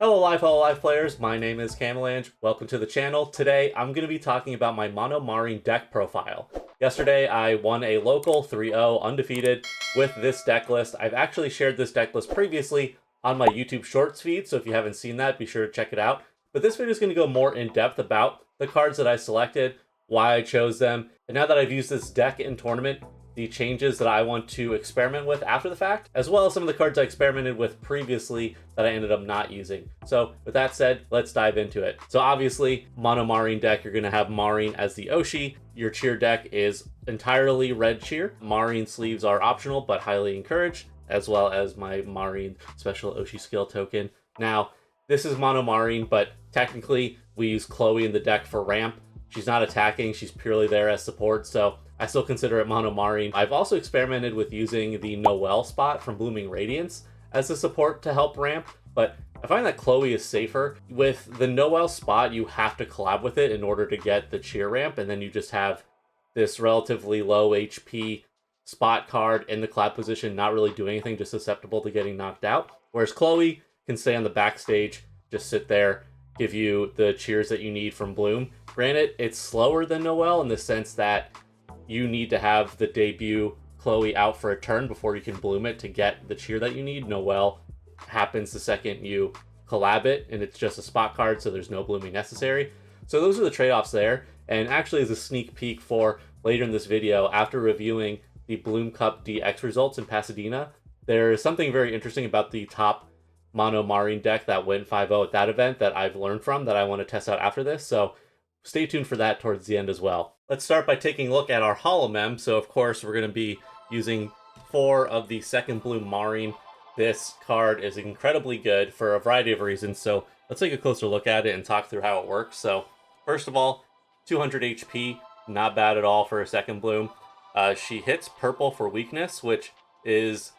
Hello live players, my name is Camelange. Welcome to the channel. Today I'm going to be talking about my Mono Marine deck profile. Yesterday I won a local 3-0 undefeated with this deck list. I've actually shared this deck list previously on my YouTube Shorts feed, so if you haven't seen that, be sure to check it out. But this video is going to go more in depth about the cards that I selected, why I chose them, and now that I've used this deck in tournament, the changes that I want to experiment with after the fact, as well as some of the cards I experimented with previously that I ended up not using. So with that said, let's dive into it. So obviously, Mono Marine deck, you're going to have Marine as the Oshi. Your cheer deck is entirely red cheer. Marine sleeves are optional, but highly encouraged, as well as my Marine special Oshi skill token. Now, this is Mono Marine, but technically we use Chloe in the deck for ramp. She's not attacking, she's purely there as support, so I still consider it Mono Marine. I've also experimented with using the Noelle spot from Blooming Radiance as a support to help ramp, but I find that Chloe is safer. With the Noelle spot, you have to collab with it in order to get the cheer ramp, and then you just have this relatively low HP spot card in the collab position, not really doing anything, just susceptible to getting knocked out. Whereas Chloe can stay on the backstage, just sit there, give you the cheers that you need from Bloom. Granted, it's slower than Noelle in the sense that you need to have the debut Chloe out for a turn before you can bloom it to get the cheer that you need. Noelle happens the second you collab it, and it's just a spot card, so there's no blooming necessary. So those are the trade-offs there. And actually, as a sneak peek for later in this video, after reviewing the Bloom Cup DX results in Pasadena, there's something very interesting about the top Mono Marine deck that went 5-0 at that event that I've learned from that I want to test out after this. So stay tuned for that towards the end as well. Let's start by taking a look at our holomem. So of course we're going to be using 4 of the second Bloom Marine. This card is incredibly good for a variety of reasons, so let's take a closer look at it and talk through how it works. So first of all, 200 HP, not bad at all for a second Bloom. She hits purple for weakness, which is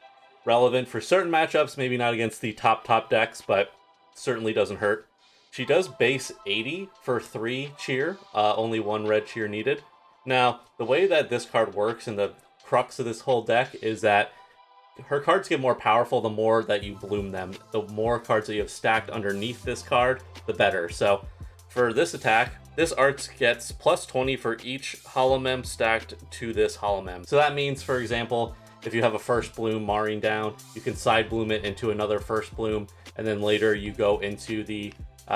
relevant for certain matchups, maybe not against the top decks, but certainly doesn't hurt. She does base 80 for 3 cheer, only 1 red cheer needed. Now, the way that this card works and the crux of this whole deck is that her cards get more powerful the more that you bloom them. The more cards that you have stacked underneath this card, the better. So for this attack, this arts gets plus 20 for each holomem stacked to this holomem. So that means, for example, if you have a first bloom Marine down, you can side bloom it into another first bloom, and then later you go into the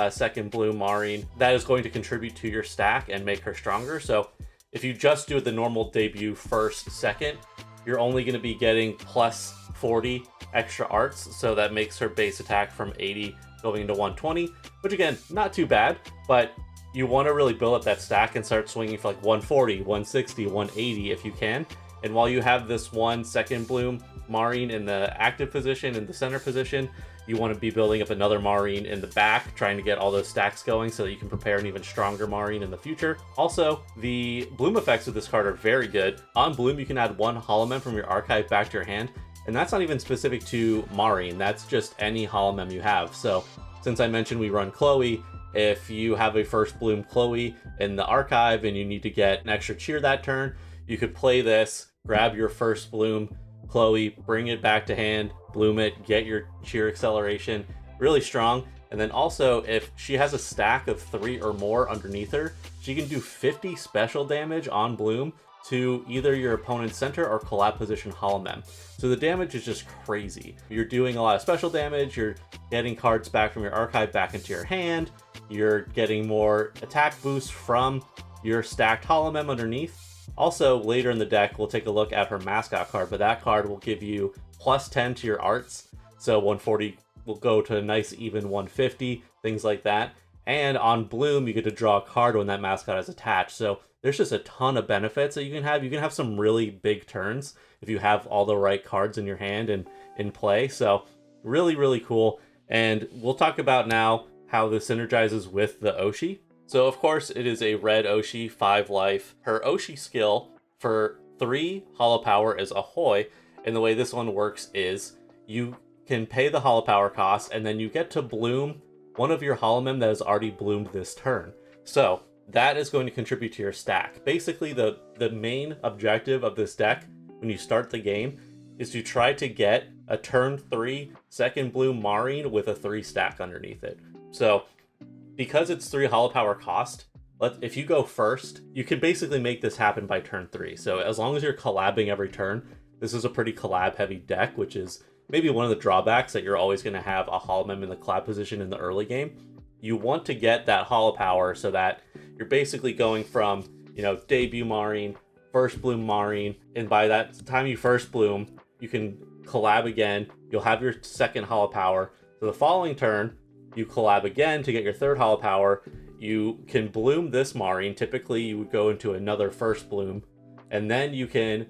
second Bloom Marine. That is going to contribute to your stack and make her stronger. So if you just do the normal debut first, second, you're only going to be getting plus 40 extra arts. So that makes her base attack from 80 going into 120, which again, not too bad, but you want to really build up that stack and start swinging for like 140, 160, 180 if you can. And while you have this one second Bloom Marine in the active position, in the center position, you want to be building up another Marine in the back, trying to get all those stacks going so that you can prepare an even stronger Marine in the future. Also, the bloom effects of this card are very good. On bloom, you can add 1 holomem from your archive back to your hand, and that's not even specific to Marine, that's just any holomem you have. So since I mentioned we run Chloe, if you have a first bloom Chloe in the archive and you need to get an extra cheer that turn, you could play this, grab your first bloom Chloe, bring it back to hand, bloom it, get your cheer acceleration, really strong. And then also, if she has a stack of 3 or more underneath her, she can do 50 special damage on bloom to either your opponent's center or collab position holomem. So the damage is just crazy. You're doing a lot of special damage, you're getting cards back from your archive back into your hand, you're getting more attack boosts from your stacked holomem underneath. Also, later in the deck, we'll take a look at her mascot card, but that card will give you plus 10 to your arts. So 140 will go to a nice even 150, things like that. And on Bloom, you get to draw a card when that mascot is attached. So there's just a ton of benefits that you can have. You can have some really big turns if you have all the right cards in your hand and in play. So really, really cool. And we'll talk about now how this synergizes with the Oshi. So of course it is a red Oshi, 5 life. Her Oshi skill for 3 holo power is Ahoy, and the way this one works is you can pay the holo power cost and then you get to bloom one of your holomem that has already bloomed this turn. So that is going to contribute to your stack. Basically the main objective of this deck when you start the game is to try to get a turn 3 second bloom Marine with a 3 stack underneath it. So because it's 3 holo power cost, if you go first, you can basically make this happen by turn 3. So as long as you're collabing every turn, this is a pretty collab heavy deck, which is maybe one of the drawbacks, that you're always going to have a holomem in the collab position in the early game. You want to get that holo power so that you're basically going from, you know, debut Marine, first bloom Marine, and by that time you first bloom, you can collab again, you'll have your second holo power. So the following turn, you collab again to get your third holo power. You can bloom this Marine. Typically, you would go into another first bloom, and then you can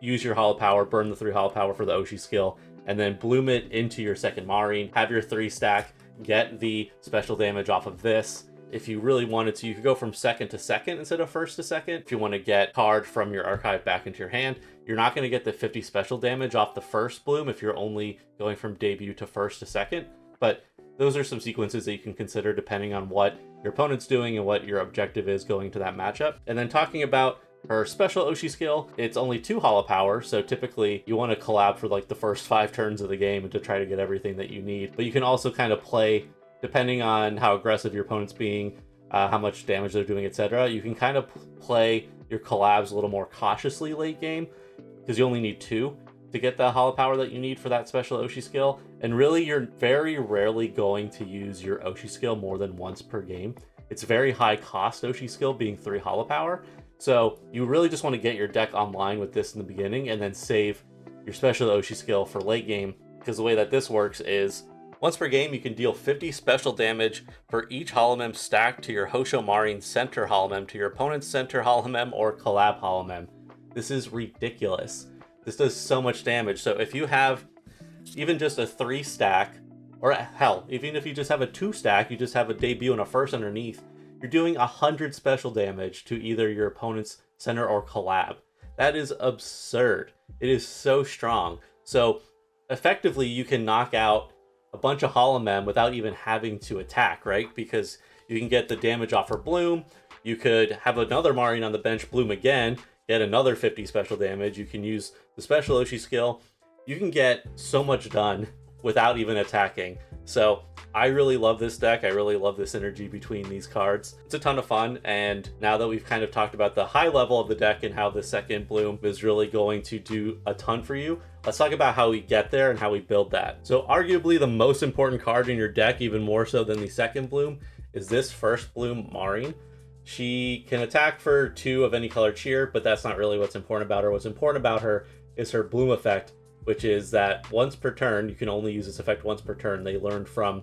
use your holo power, burn the 3 holo power for the Oshi skill, and then bloom it into your second Marine, have your 3 stack, get the special damage off of this. If you really wanted to, you could go from second to second instead of first to second. If you want to get card from your archive back into your hand, you're not going to get the 50 special damage off the first bloom if you're only going from debut to first to second. But those are some sequences that you can consider depending on what your opponent's doing and what your objective is going to that matchup. And then talking about her special Oshi skill, it's only 2 holo power, so typically you want to collab for like the first 5 turns of the game to try to get everything that you need. But you can also kind of play, depending on how aggressive your opponent's being, how much damage they're doing, etc. You can kind of play your collabs a little more cautiously late game, because you only need 2 to get the holo power that you need for that special Oshi skill. And really, you're very rarely going to use your Oshi skill more than once per game. It's very high cost Oshi skill, being 3 holo power. So you really just want to get your deck online with this in the beginning and then save your special Oshi skill for late game, because the way that this works is once per game you can deal 50 special damage for each holomem stacked to your Houshou Marine center holomem, to your opponent's center holomem or collab holomem. This is ridiculous. This does so much damage. So if you have even just a 3 stack, or hell, even if you just have a 2 stack, you just have a debut and a first underneath, you're doing 100 special damage to either your opponent's center or collab. That is absurd. It is so strong. So effectively, you can knock out a bunch of holomem without even having to attack, right? Because you can get the damage off her bloom. You could have another Marine on the bench bloom again, get another 50 special damage. You can use the special Oshi skill. You can get so much done without even attacking. So I really love this deck. I really love this synergy between these cards. It's a ton of fun, and now that we've kind of talked about the high level of the deck and how the second bloom is really going to do a ton for you, let's talk about how we get there and how we build that. So arguably the most important card in your deck, even more so than the second bloom, is this first bloom Marine. She can attack for 2 of any color cheer, but that's not really what's important about her. What's important about her is her bloom effect, which is that once per turn, you can only use this effect once per turn. They learned from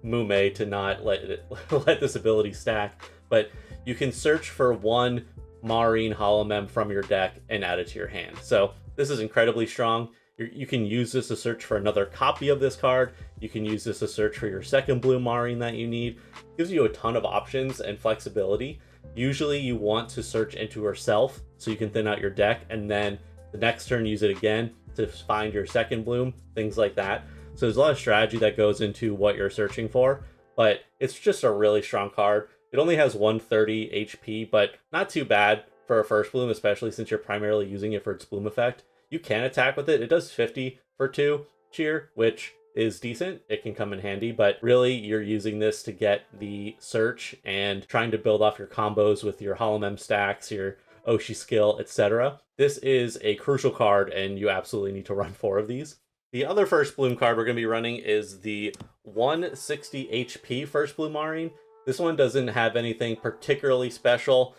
Mume to not let this ability stack, but you can search for 1 Marine holomem from your deck and add it to your hand. So this is incredibly strong. You can use this to search for another copy of this card. You can use this to search for your second bloom Marine that you need. It gives you a ton of options and flexibility. Usually you want to search into herself so you can thin out your deck, and then the next turn use it again to find your second bloom, things like that. So there's a lot of strategy that goes into what you're searching for, but it's just a really strong card. It only has 130 HP, but not too bad for a first bloom, especially since you're primarily using it for its bloom effect. You can attack with it. It does 50 for 2 cheer, which is decent. It can come in handy, but really you're using this to get the search and trying to build off your combos with your holomem stacks, your Oshi skill, etc. This is a crucial card, and you absolutely need to run 4 of these. The other first bloom card we're going to be running is the 160 HP first bloom Marine. This one doesn't have anything particularly special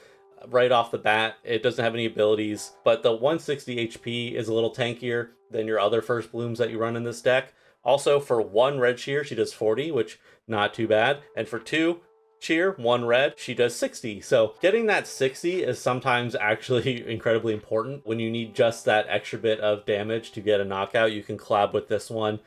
right off the bat. It doesn't have any abilities, but the 160 HP is a little tankier than your other first blooms that you run in this deck. Also, for 1 red cheer, she does 40, which not too bad. And for 2 cheer, 1 red, she does 60. So getting that 60 is sometimes actually incredibly important. When you need just that extra bit of damage to get a knockout, you can collab with this one,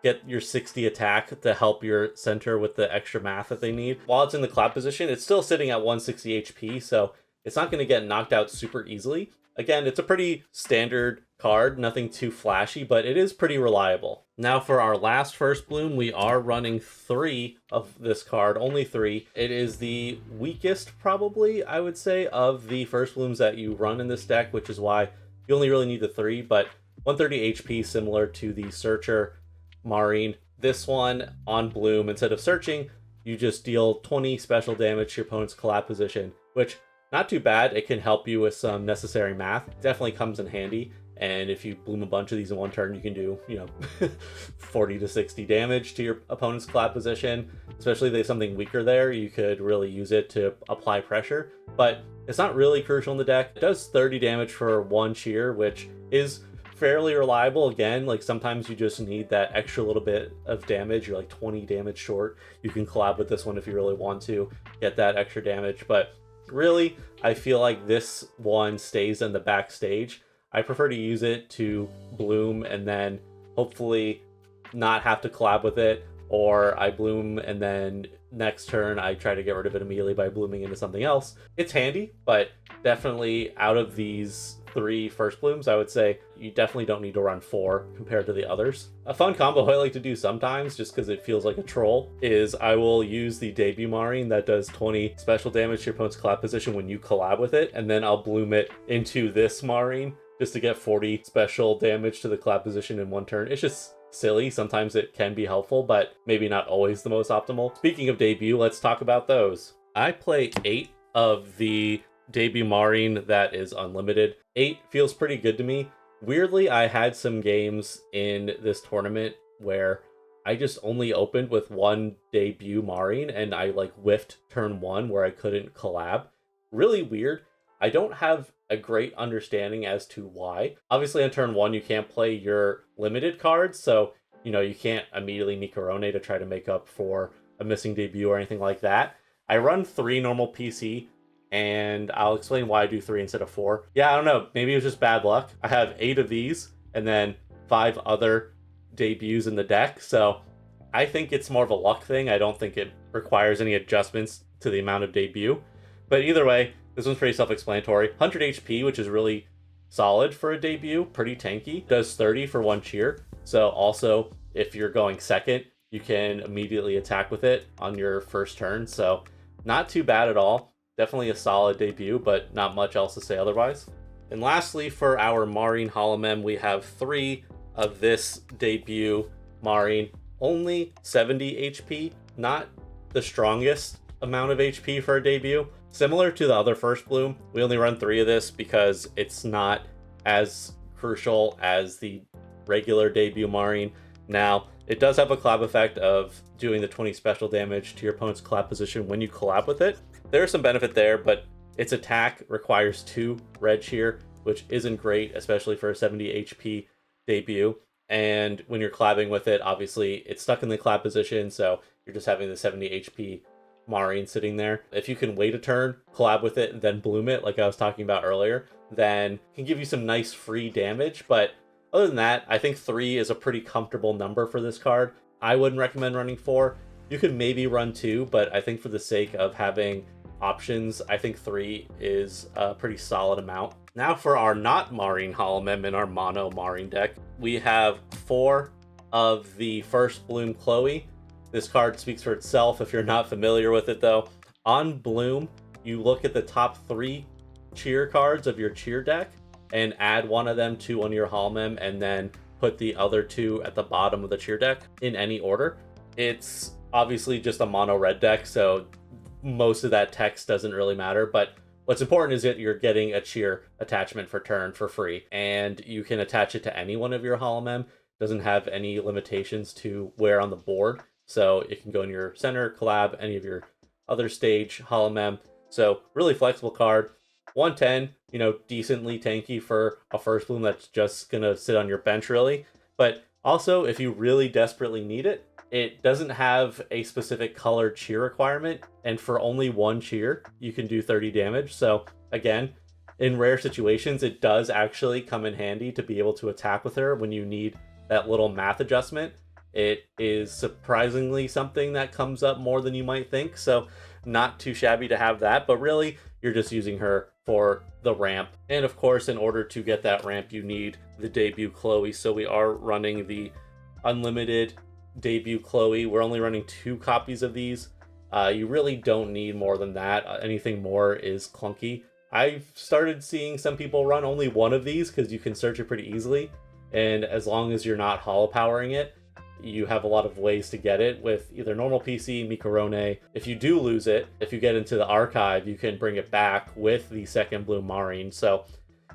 get your 60 attack to help your center with the extra math that they need. While it's in the collab position, it's still sitting at 160 HP, so it's not going to get knocked out super easily. Again, it's a pretty standard card, nothing too flashy, but it is pretty reliable. Now for our last first bloom, we are running 3 of this card, only 3. It is the weakest, probably, I would say, of the first blooms that you run in this deck, which is why you only really need the 3, but 130 HP, similar to the Searcher Marine. This one on Bloom, instead of searching, you just deal 20 special damage to your opponent's collab position, which not too bad. It can help you with some necessary math. It definitely comes in handy. And if you bloom a bunch of these in one turn, you can do, 40 to 60 damage to your opponent's collab position. Especially if there's something weaker there, you could really use it to apply pressure. But it's not really crucial in the deck. It does 30 damage for one cheer, which is fairly reliable. Again, like sometimes you just need that extra little bit of damage. You're like 20 damage short. You can collab with this one if you really want to get that extra damage. But really, I feel like this one stays in the backstage. I prefer to use it to bloom and then hopefully not have to collab with it, or I bloom and then next turn I try to get rid of it immediately by blooming into something else. It's handy, but definitely out of these 3 first blooms, I would say you definitely don't need to run 4 compared to the others. A fun combo I like to do sometimes, just because it feels like a troll, is I will use the debut Marine that does 20 special damage to your opponent's collab position when you collab with it, and then I'll bloom it into this Marine just to get 40 special damage to the collab position in one turn. It's just silly. Sometimes it can be helpful, but maybe not always the most optimal. Speaking of debut, let's talk about those. I play 8 of the debut Marine that is unlimited. 8 feels pretty good to me. Weirdly, I had some games in this tournament where I just only opened with 1 debut Marine and I like whiffed turn 1 where I couldn't collab. Really weird. I don't have a great understanding as to why. Obviously on turn 1 you can't play your limited cards, so you can't immediately Mikkorone to try to make up for a missing debut or anything like that. I run 3 normal PC, and I'll explain why I do 3 instead of 4. Yeah, I don't know, maybe it was just bad luck. I have 8 of these and then 5 other debuts in the deck, so I think it's more of a luck thing. I don't think it requires any adjustments to the amount of debut, but either way, this one's pretty self-explanatory. 100 HP, which is really solid for a debut, pretty tanky. Does 30 for 1 cheer. So also, if you're going second, you can immediately attack with it on your first turn. So not too bad at all. Definitely a solid debut, but not much else to say otherwise. And lastly, for our Marine holomem, we have 3 of this debut Marine. Only 70 HP, not the strongest amount of HP for a debut. Similar to the other first bloom, we only run 3 of this because it's not as crucial as the regular debut Marine. Now, it does have a collab effect of doing the 20 special damage to your opponent's collab position when you collab with it. There is some benefit there, but its attack requires 2 red cheer, which isn't great, especially for a 70 HP debut. And when you're collabing with it, obviously it's stuck in the collab position, so you're just having the 70 HP Marine sitting there. If you can wait a turn, collab with it, and then bloom it, like I was talking about earlier, then it can give you some nice free damage. But other than that, I think 3 is a pretty comfortable number for this card. I wouldn't recommend running 4. You could maybe run 2, but I think for the sake of having options, I think 3 is a pretty solid amount. Now for our not Marine holomem in our mono Marine deck, we have 4 of the first bloom Chloe. This card speaks for itself if you're not familiar with it though. On Bloom, you look at the top 3 cheer cards of your cheer deck and add one of them to one of your holomem and then put the other 2 at the bottom of the cheer deck in any order. It's obviously just a mono red deck, so most of that text doesn't really matter, but what's important is that you're getting a cheer attachment for turn for free, and you can attach it to any one of your holomem. It doesn't have any limitations to where on the board. So it can go in your center, collab, any of your other stage, holomem. So really flexible card. 110, decently tanky for a first bloom that's just going to sit on your bench really. But also, if you really desperately need it, it doesn't have a specific color cheer requirement. And for only 1 cheer, you can do 30 damage. So again, in rare situations, it does actually come in handy to be able to attack with her when you need that little math adjustment. It is surprisingly something that comes up more than you might think, so not too shabby to have that, but really, you're just using her for the ramp. And of course, in order to get that ramp, you need the debut Chloe, so we are running the unlimited debut Chloe. We're only running 2 copies of these. You really don't need more than that. Anything more is clunky. I've started seeing some people run only 1 of these because you can search it pretty easily. and as long as you're not holo powering it, you have a lot of ways to get it with either normal PC, Mikkorone. If you do lose it, if you get into the archive, you can bring it back with the second Bloom Marine. So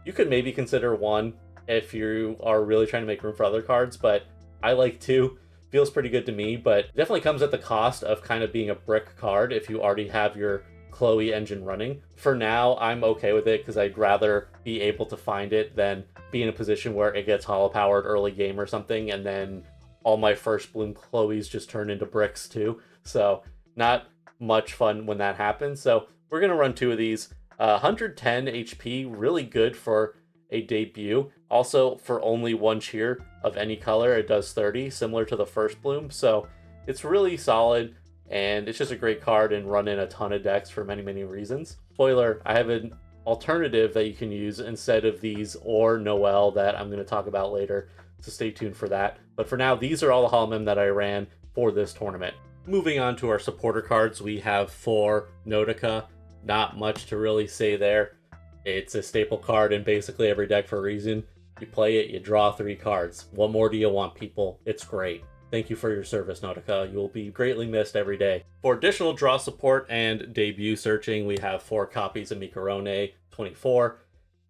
you could maybe consider one if you are really trying to make room for other cards, but I like two. Feels pretty good to me, but definitely comes at the cost of kind of being a brick card if you already have your Chloe engine running. For now, I'm okay with it because I'd rather be able to find it than be in a position where it gets holo powered early game or something, and then all my first Bloom Chloes just turn into bricks too. So not much fun when that happens. So we're going to run two of these. 110 HP, really good for a debut. Also, for only one cheer of any color, it does 30, similar to the first Bloom. So it's really solid, and it's just a great card and run in a ton of decks for many, many reasons. Spoiler, I have an alternative that you can use instead of these or Noelle that I'm going to talk about later. So stay tuned for that. But for now, these are all the holomem that I ran for this tournament. Moving on to our supporter cards, we have 4 Nodoka. Not much to really say there. It's a staple card in basically every deck for a reason. You play it, you draw 3 cards. What more do you want, people? It's great. Thank you for your service, Nodoka. You will be greatly missed every day. For additional draw support and debut searching, we have 4 copies of Mikkorone 24.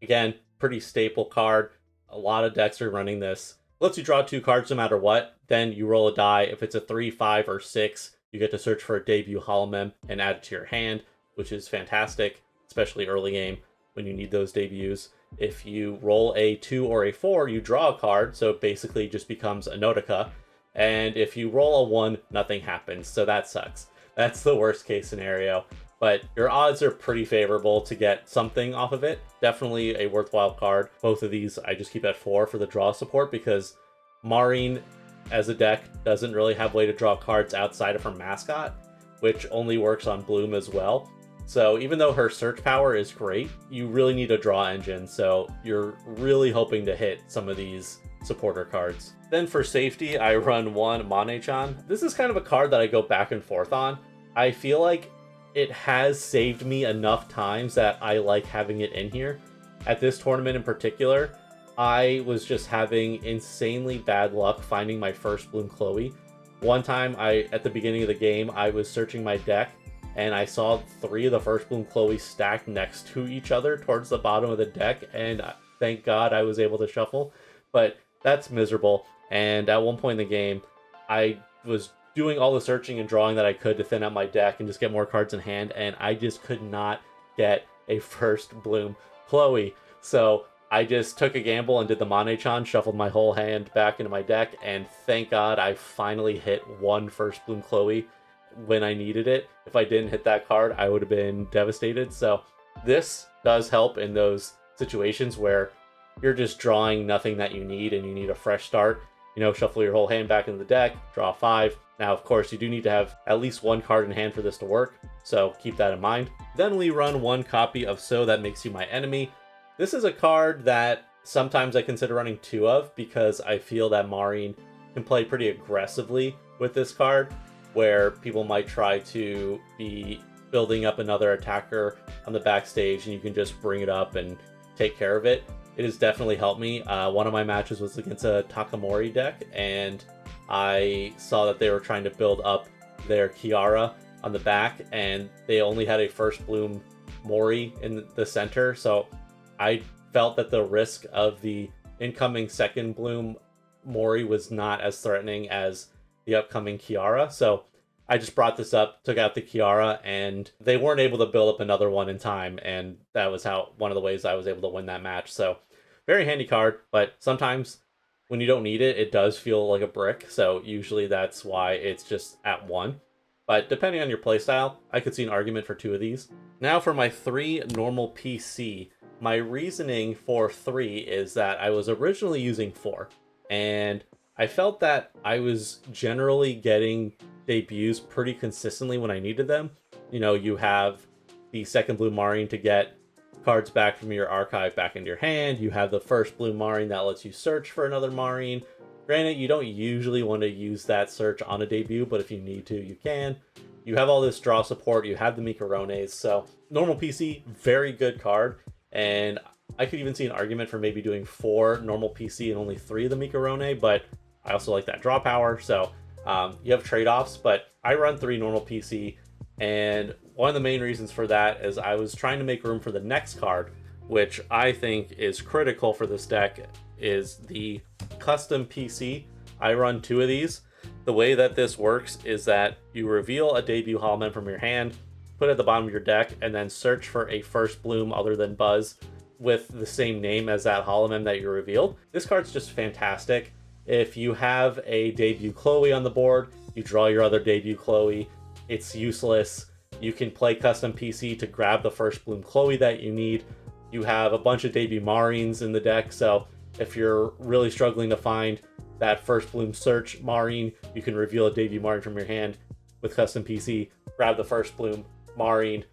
Again, pretty staple card. A lot of decks are running this. Lets you draw 2 cards no matter what. Then you roll a die. If it's a 3, 5, or 6, you get to search for a debut holomem and add it to your hand, which is fantastic, especially early game when you need those debuts. If you roll a 2 or a 4, you draw a card, so it basically just becomes a Nodoka. And if you roll a 1, nothing happens, so that sucks. That's the worst case scenario. But your odds are pretty favorable to get something off of it. Definitely a worthwhile card. Both of these I just keep at 4 for the draw support because Marine as a deck doesn't really have a way to draw cards outside of her mascot, which only works on Bloom as well. So even though her search power is great, you really need a draw engine, so you're really hoping to hit some of these supporter cards. Then for safety, I run 1 Mane-chan. This is kind of a card that I go back and forth on. I feel like it has saved me enough times that I like having it in here. At this tournament in particular, I was just having insanely bad luck finding my first Bloom Chloe. One time, at the beginning of the game, I was searching my deck, and I saw 3 of the first Bloom Chloe stacked next to each other towards the bottom of the deck, and thank God I was able to shuffle. But that's miserable, and at one point in the game, I was doing all the searching and drawing that I could to thin out my deck and just get more cards in hand, and I just could not get a first Bloom Chloe. So I just took a gamble and did the Mane-chan, shuffled my whole hand back into my deck, and thank God I finally hit 1 first Bloom Chloe when I needed it. If I didn't hit that card, I would have been devastated. So this does help in those situations where you're just drawing nothing that you need and you need a fresh start. You know, shuffle your whole hand back into the deck, draw 5. Now, of course, you do need to have at least 1 card in hand for this to work, so keep that in mind. Then we run 1 copy of So That Makes You My Enemy. This is a card that sometimes I consider running 2 of because I feel that Marine can play pretty aggressively with this card, where people might try to be building up another attacker on the backstage and you can just bring it up and take care of it. It has definitely helped me. One of my matches was against a Takamori deck, and I saw that they were trying to build up their Kiara on the back, and they only had a first Bloom Mori in the center, so I felt that the risk of the incoming second Bloom Mori was not as threatening as the upcoming Kiara, so I just brought this up, took out the Kiara, and they weren't able to build up another one in time, and that was one of the ways I was able to win that match. So very handy card, but sometimes when you don't need it, it does feel like a brick, so usually that's why it's just at 1. But depending on your playstyle, I could see an argument for 2 of these. Now for my 3 normal PC, my reasoning for 3 is that I was originally using 4, and I felt that I was generally getting debuts pretty consistently when I needed them. You know, you have the second Blue Marine to get cards back from your archive back into your hand. You have the first Blue Marine that lets you search for another Marine. Granted, you don't usually want to use that search on a debut, but if you need to, you can. You have all this draw support. You have the Mikkorones. So normal PC, very good card. And I could even see an argument for maybe doing 4 normal PC and only 3 of the Mikkorone, but I also like that draw power, so you have trade-offs, but I run 3 normal PC, and one of the main reasons for that is I was trying to make room for the next card, which I think is critical for this deck, is the custom PC. I run 2 of these. The way that this works is that you reveal a debut holomem from your hand, put it at the bottom of your deck, and then search for a first bloom other than Buzz with the same name as that holomem that you revealed. This card's just fantastic. If you have a debut Chloe on the board, you draw your other debut Chloe. It's useless. You can play custom PC to grab the first bloom Chloe that you need. You have a bunch of debut Marines in the deck, so if you're really struggling to find that first bloom search Marine, you can reveal a debut Marine from your hand with custom PC, grab the first bloom Marine,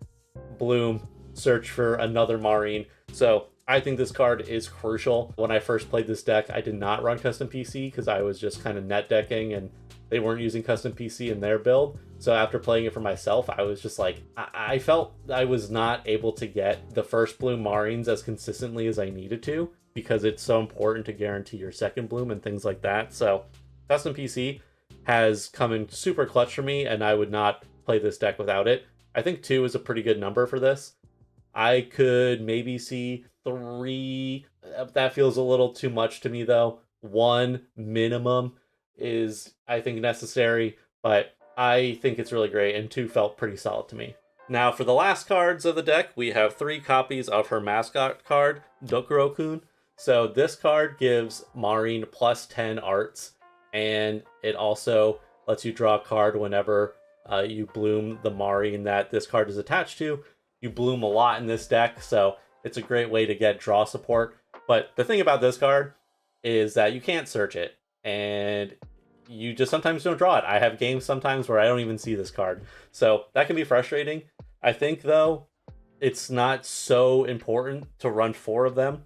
bloom, search for another Marine. So I think this card is crucial. When I first played this deck, I did not run custom PC because I was just kind of net decking and they weren't using custom PC in their build. So after playing it for myself, I was just like, I felt I was not able to get the first bloom Marines as consistently as I needed to, because it's so important to guarantee your second bloom and things like that. So custom PC has come in super clutch for me, and I would not play this deck without it. I think 2 is a pretty good number for this. I could maybe see 3. That feels a little too much to me though. 1 minimum is, I think, necessary, but I think it's really great, and 2 felt pretty solid to me. Now for the last cards of the deck, we have 3 copies of her mascot card, Dokuro-kun. So this card gives Marine plus 10 arts, and it also lets you draw a card whenever you bloom the Marine that this card is attached to. You bloom a lot in this deck, so it's a great way to get draw support. But the thing about this card is that you can't search it, and you just sometimes don't draw it. I have games sometimes where I don't even see this card, so that can be frustrating. I think, though, it's not so important to run 4 of them.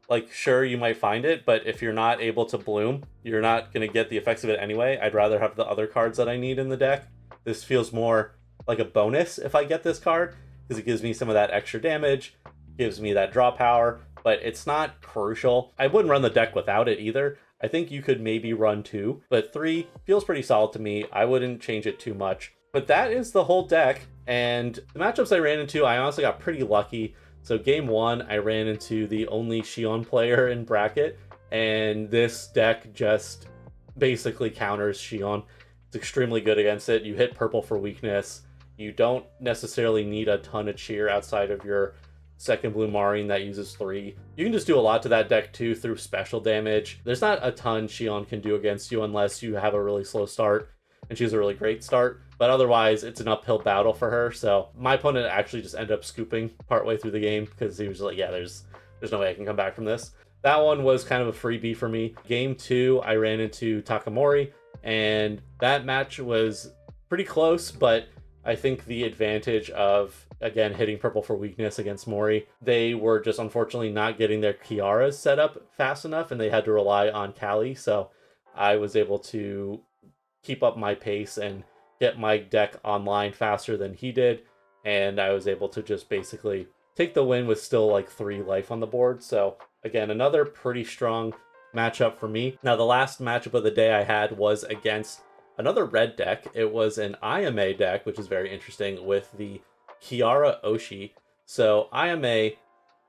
Like, sure, you might find it, but if you're not able to bloom, you're not going to get the effects of it anyway. I'd rather have the other cards that I need in the deck. This feels more like a bonus if I get this card, because it gives me some of that extra damage, gives me that draw power, but it's not crucial. I wouldn't run the deck without it either. I think you could maybe run 2, but 3 feels pretty solid to me. I wouldn't change it too much. But that is the whole deck, and the matchups I ran into, I honestly got pretty lucky. So game 1, I ran into the only Shion player in bracket, and this deck just basically counters Shion. It's extremely good against it. You hit purple for weakness. You don't necessarily need a ton of cheer outside of your second blue Marine that uses 3. You can just do a lot to that deck too through special damage. There's not a ton Shion can do against you unless you have a really slow start, and she has a really great start. But otherwise, it's an uphill battle for her. So my opponent actually just ended up scooping partway through the game because he was like, yeah, there's no way I can come back from this. That one was kind of a freebie for me. Game 2, I ran into Takamori, and that match was pretty close, but I think the advantage of, again, hitting purple for weakness against Mori, they were just unfortunately not getting their Kiaras set up fast enough, and they had to rely on Kali. So I was able to keep up my pace and get my deck online faster than he did, and I was able to just basically take the win with still like 3 life on the board. So again, another pretty strong matchup for me. Now the last matchup of the day I had was against another red deck. It was an IMA deck, which is very interesting, with the Kiara Oshi. So IMA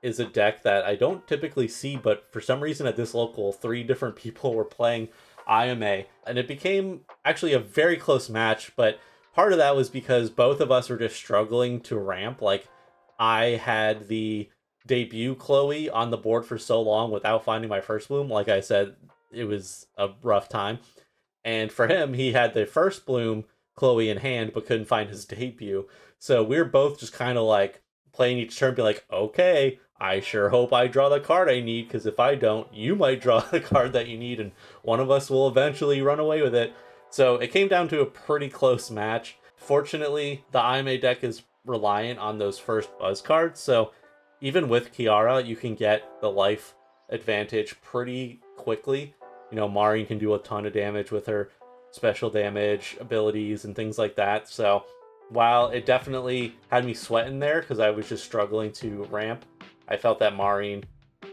is a deck that I don't typically see, but for some reason at this local, 3 different people were playing IMA, and it became actually a very close match, but part of that was because both of us were just struggling to ramp. Like, I had the debut Chloe on the board for so long without finding my first bloom. Like I said, it was a rough time. And for him, he had the first bloom Chloe in hand, but couldn't find his debut. So we were both just kind of like playing each turn, be like, okay, I sure hope I draw the card I need, because if I don't, you might draw the card that you need, and one of us will eventually run away with it. So it came down to a pretty close match. Fortunately, the IMA deck is reliant on those first buzz cards, so even with Kiara, you can get the life advantage pretty quickly. You know, Marine can do a ton of damage with her special damage abilities and things like that. So while it definitely had me sweating there because I was just struggling to ramp, I felt that Marine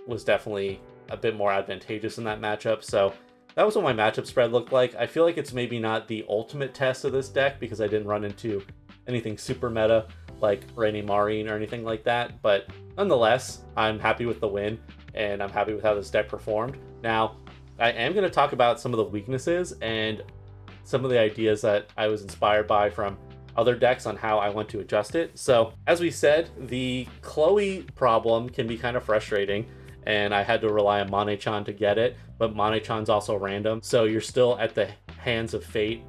was definitely a bit more advantageous in that matchup. So that was what my matchup spread looked like. I feel like it's maybe not the ultimate test of this deck because I didn't run into anything super meta like Marine or anything like that. But nonetheless, I'm happy with the win and I'm happy with how this deck performed. Now, I am going to talk about some of the weaknesses and some of the ideas that I was inspired by from other decks on how I want to adjust it. So, as we said, the Chloe problem can be kind of frustrating, and I had to rely on Mane-chan to get it, but Mane-chan's also random, so you're still at the hands of fate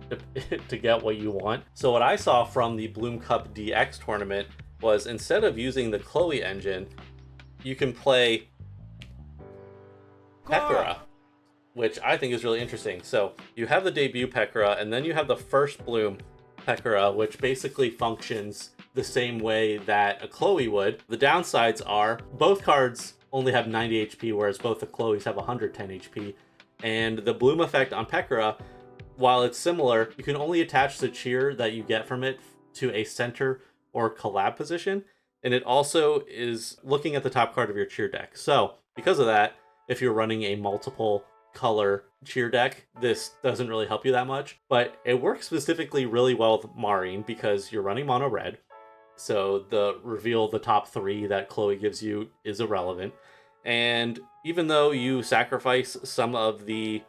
to get what you want. So what I saw from the Bloom Cup DX tournament was instead of using the Chloe engine, you can play Pekora, which I think is really interesting. So you have the debut Pekora, and then you have the first Bloom Pekora, which basically functions the same way that a Chloe would. The downsides are both cards only have 90 HP, whereas both the Chloes have 110 HP. And the Bloom effect on Pekora, while it's similar, you can only attach the cheer that you get from it to a center or collab position. And it also is looking at the top card of your cheer deck. So because of that, if you're running a multiple color cheer deck, this doesn't really help you that much. But it works specifically really well with Marine because you're running mono red. So the reveal the top 3 that Chloe gives you is irrelevant. And even though you sacrifice some of the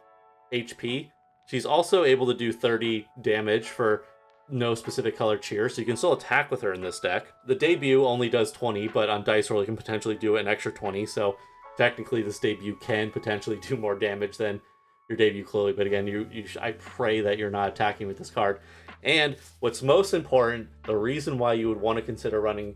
HP, she's also able to do 30 damage for no specific color cheer, so you can still attack with her in this deck. The debut only does 20, but on dice roll you can potentially do an extra 20, so technically this debut can potentially do more damage than your debut Chloe, but again, I pray that you're not attacking with this card. And what's most important, the reason why you would want to consider running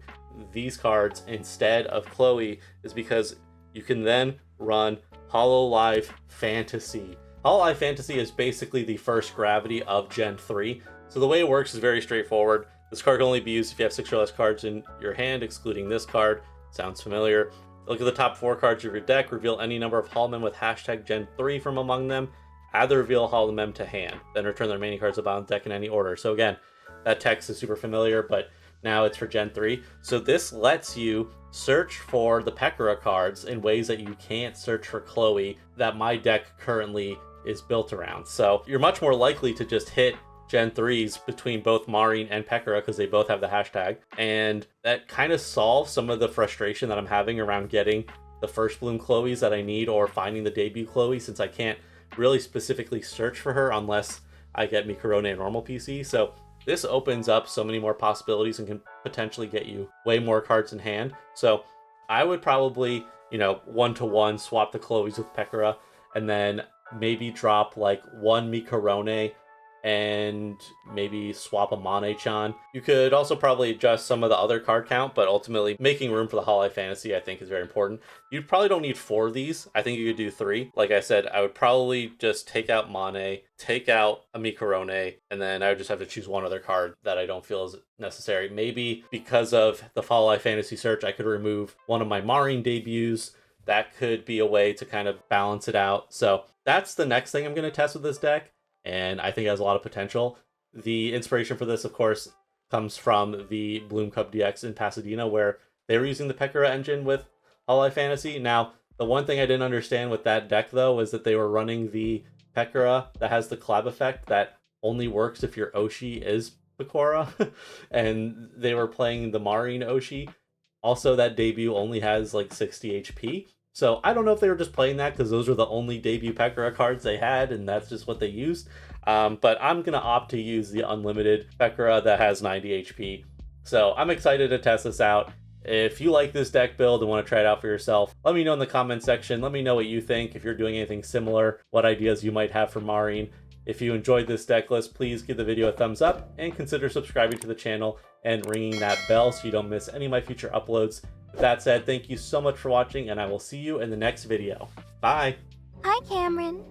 these cards instead of Chloe is because you can then run hololive Fantasy. hololive Fantasy is basically the first gravity of Gen 3. So the way it works is very straightforward. This card can only be used if you have 6 or less cards in your hand, excluding this card. Sounds familiar. Look at the top 4 cards of your deck, reveal any number of holomem with hashtag Gen 3 from among them, add the reveal holomem to hand, then return the remaining cards about the deck in any order. So again, that text is super familiar, but now it's for Gen 3. So this lets you search for the Pekora cards in ways that you can't search for Chloe that my deck currently is built around. So you're much more likely to just hit Gen 3s between both Marine and Pekora because they both have the hashtag. And that kind of solves some of the frustration that I'm having around getting the first Bloom Chloes that I need or finding the debut Chloe, since I can't really specifically search for her unless I get Mikkorone and normal PC. So this opens up so many more possibilities and can potentially get you way more cards in hand. So I would probably, 1-to-1 swap the Chloes with Pekora and then maybe drop like one Mikkorone and maybe swap a Mane-chan. You could also probably adjust some of the other card count, but ultimately making room for the hololive Fantasy I think is very important. You probably don't need 4 of these. I think you could do 3. Like I said, I would probably just take out Mane, take out a Mikkorone, and then I would just have to choose one other card that I don't feel is necessary. Maybe because of the hololive Fantasy search, I could remove one of my Marine debuts. That could be a way to kind of balance it out. So that's the next thing I'm going to test with this deck, and I think it has a lot of potential. The inspiration for this, of course, comes from the Bloom Cup DX in Pasadena, where they were using the Pekora engine with hololive Fantasy. Now, the one thing I didn't understand with that deck, though, was that they were running the Pekora that has the collab effect that only works if your Oshi is Pekora, and they were playing the Marine Oshi. Also, that debut only has like 60 HP. So I don't know if they were just playing that because those were the only debut Pekora cards they had, and that's just what they used. But I'm going to opt to use the unlimited Pekora that has 90 HP. So I'm excited to test this out. If you like this deck build and want to try it out for yourself, let me know in the comment section. Let me know what you think, if you're doing anything similar, what ideas you might have for Marine. If you enjoyed this deck list, please give the video a thumbs up and consider subscribing to the channel and ringing that bell so you don't miss any of my future uploads. With that said, thank you so much for watching, and I will see you in the next video. Bye! Hi, Cameron.